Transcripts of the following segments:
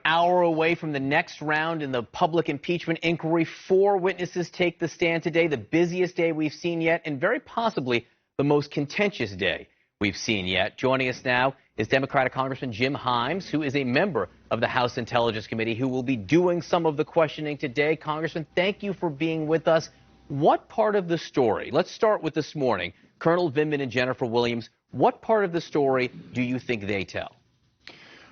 hour away from the next round in the public impeachment inquiry. 4 witnesses take the stand today, the busiest day we've seen yet, and very possibly the most contentious day we've seen yet. Joining us now is Democratic Congressman Jim Himes, who is a member of the House Intelligence Committee, who will be doing some of the questioning today. Congressman, thank you for being with us. What part of the story, let's start with this morning, Col Vindman and Jennifer Williams, what part of the story do you think they tell?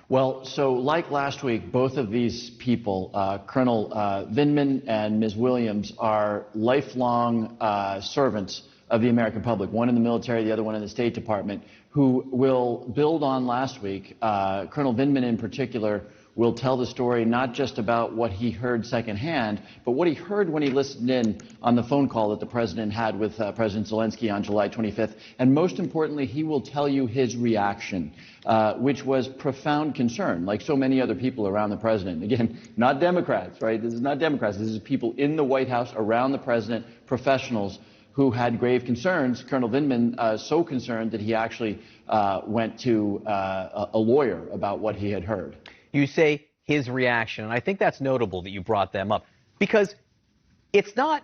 Well, so like last week, both of these people, Colonel Vindman and Ms. Williams, are lifelong servants of the American public, one in the military, the other one in the State Department, who will build on last week. Colonel Vindman in particular will tell the story not just about what he heard secondhand, but what he heard when he listened in on the phone call that the president had with President Zelensky on July 25th. And most importantly, he will tell you his reaction, which was profound concern, like so many other people around the president. Again, not Democrats, right? This is not Democrats. This is people in the White House, around the president, professionals who had grave concerns. Colonel Vindman so concerned that he actually went to a lawyer about what he had heard. You say his reaction, and I think that's notable that you brought them up, because it's not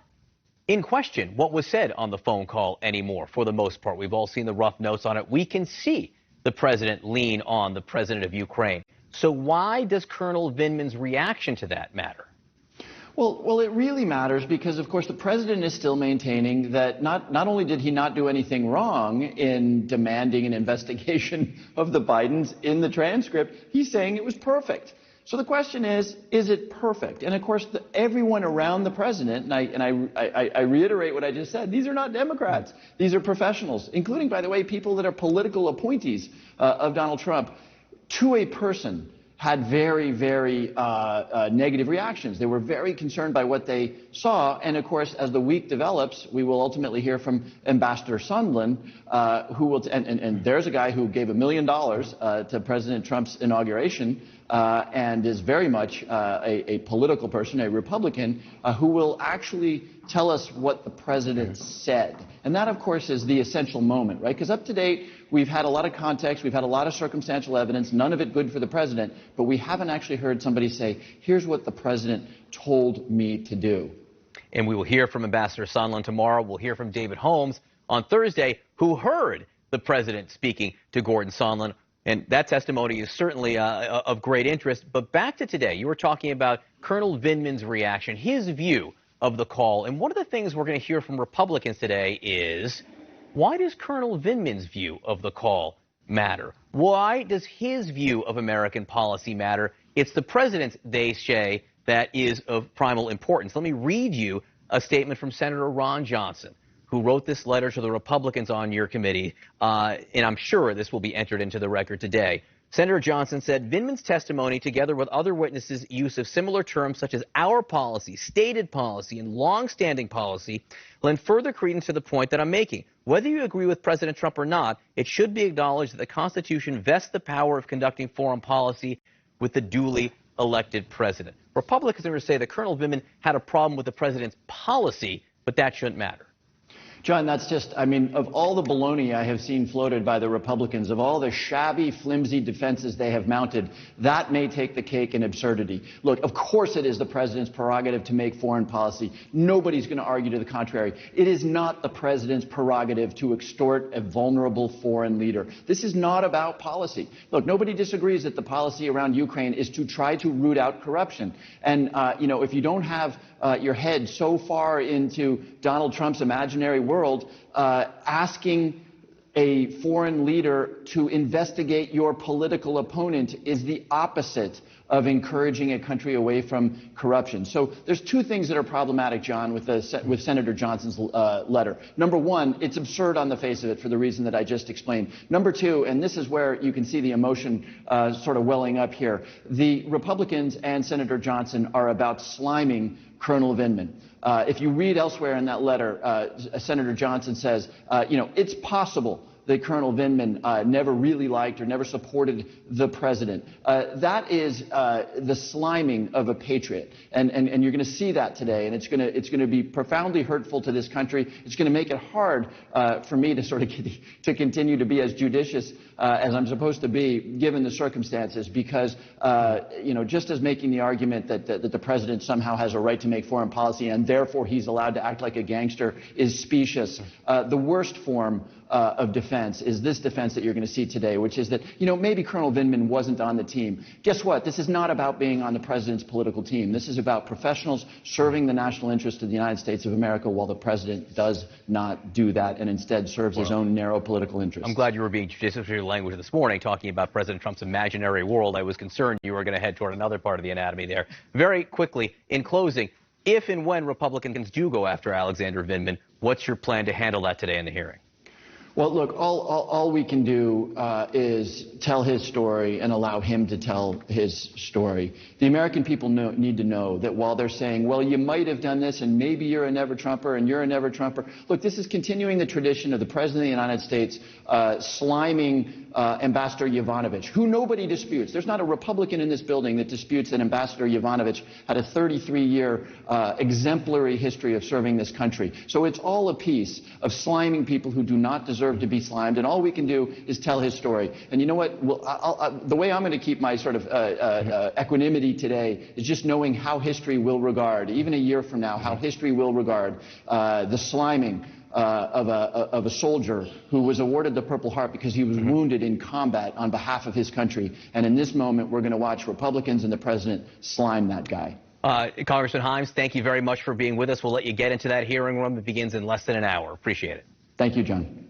in question what was said on the phone call anymore, for the most part. We've all seen the rough notes on it. We can see the president lean on the president of Ukraine. So why does Colonel Vindman's reaction to that matter? Well, it really matters because, of course, the president is still maintaining that not only did he not do anything wrong in demanding an investigation of the Bidens in the transcript, he's saying it was perfect. So the question is it perfect? And, of course, everyone around the president, and I reiterate what I just said, these are not Democrats. These are professionals, including, by the way, people that are political appointees of Donald Trump, to a person, had very, very negative reactions. They were very concerned by what they saw. And, of course, as the week develops, we will ultimately hear from Ambassador Sondland, who will, and there's a guy who gave $1 million to President Trump's inauguration and is very much a political person, a Republican, who will actually tell us what the president said. And that, of course, is the essential moment, right? Because up to date, we've had a lot of context, we've had a lot of circumstantial evidence, none of it good for the president, but we haven't actually heard somebody say, here's what the president told me to do. And we will hear from Ambassador Sondland tomorrow. We'll hear from David Holmes on Thursday, who heard the president speaking to Gordon Sondland. And that testimony is certainly of great interest. But back to today, you were talking about Colonel Vindman's reaction, his view of the call. And one of the things we're going to hear from Republicans today is, why does Colonel Vindman's view of the call matter? Why does his view of American policy matter? It's the president's, they say, that is of primal importance. Let me read you a statement from Senator Ron Johnson, who wrote this letter to the Republicans on your committee, and I'm sure this will be entered into the record today. Senator Johnson said, Vindman's testimony, together with other witnesses' use of similar terms such as our policy, stated policy, and long-standing policy, lend further credence to the point that I'm making. Whether you agree with President Trump or not, it should be acknowledged that the Constitution vests the power of conducting foreign policy with the duly elected president. Republicans are going to say that Colonel Vindman had a problem with the president's policy, but that shouldn't matter. John, that's just, I mean, of all the baloney I have seen floated by the Republicans, of all the shabby, flimsy defenses they have mounted, that may take the cake in absurdity. Look, of course it is the president's prerogative to make foreign policy. Nobody's going to argue to the contrary. It is not the president's prerogative to extort a vulnerable foreign leader. This is not about policy. Look, nobody disagrees that the policy around Ukraine is to try to root out corruption. And, if you don't have your head so far into Donald Trump's imaginary world, asking a foreign leader to investigate your political opponent is the opposite of encouraging a country away from corruption. So there's two things that are problematic, John, with Senator Johnson's letter. Number one, it's absurd on the face of it for the reason that I just explained. Number two, and this is where you can see the emotion sort of welling up here, the Republicans and Senator Johnson are about sliming Colonel Vindman. If you read elsewhere in that letter, Senator Johnson says, it's possible that Colonel Vindman never really liked or never supported the president. That is the sliming of a patriot, and you're going to see that today, and it's going to be profoundly hurtful to this country. It's going to make it hard for me to sort of to continue to be as judicious as I'm supposed to be, given the circumstances, because just as making the argument that the president somehow has a right to make foreign policy and therefore he's allowed to act like a gangster is specious. The worst form of defense is this defense that you're going to see today, which is that, maybe Colonel Vindman wasn't on the team. Guess what? This is not about being on the president's political team. This is about professionals serving the national interest of the United States of America, while the president does not do that and instead serves his own narrow political interests. I'm glad you were being judicious with your language this morning, talking about President Trump's imaginary world. I was concerned you were going to head toward another part of the anatomy there. Very quickly, in closing, if and when Republicans do go after Alexander Vindman, what's your plan to handle that today in the hearing? Well, look, all we can do is tell his story and allow him to tell his story. The American people need to know that while they're saying, well, you might have done this and maybe you're a never-Trumper and you're a never-Trumper, look, this is continuing the tradition of the President of the United States sliming Ambassador Yovanovitch, who nobody disputes. There's not a Republican in this building that disputes that Ambassador Yovanovitch had a 33-year exemplary history of serving this country. So it's all a piece of sliming people who do not deserve to be slimed, and all we can do is tell his story. And you know what? The way I'm going to keep my sort of equanimity today is just knowing how history will regard, even a year from now, how history will regard the sliming of a soldier who was awarded the Purple Heart because he was wounded in combat on behalf of his country. And in this moment, we're going to watch Republicans and the president slime that guy. Congressman Himes, thank you very much for being with us. We'll let you get into that hearing room. It begins in less than an hour. Appreciate it. Thank you, John.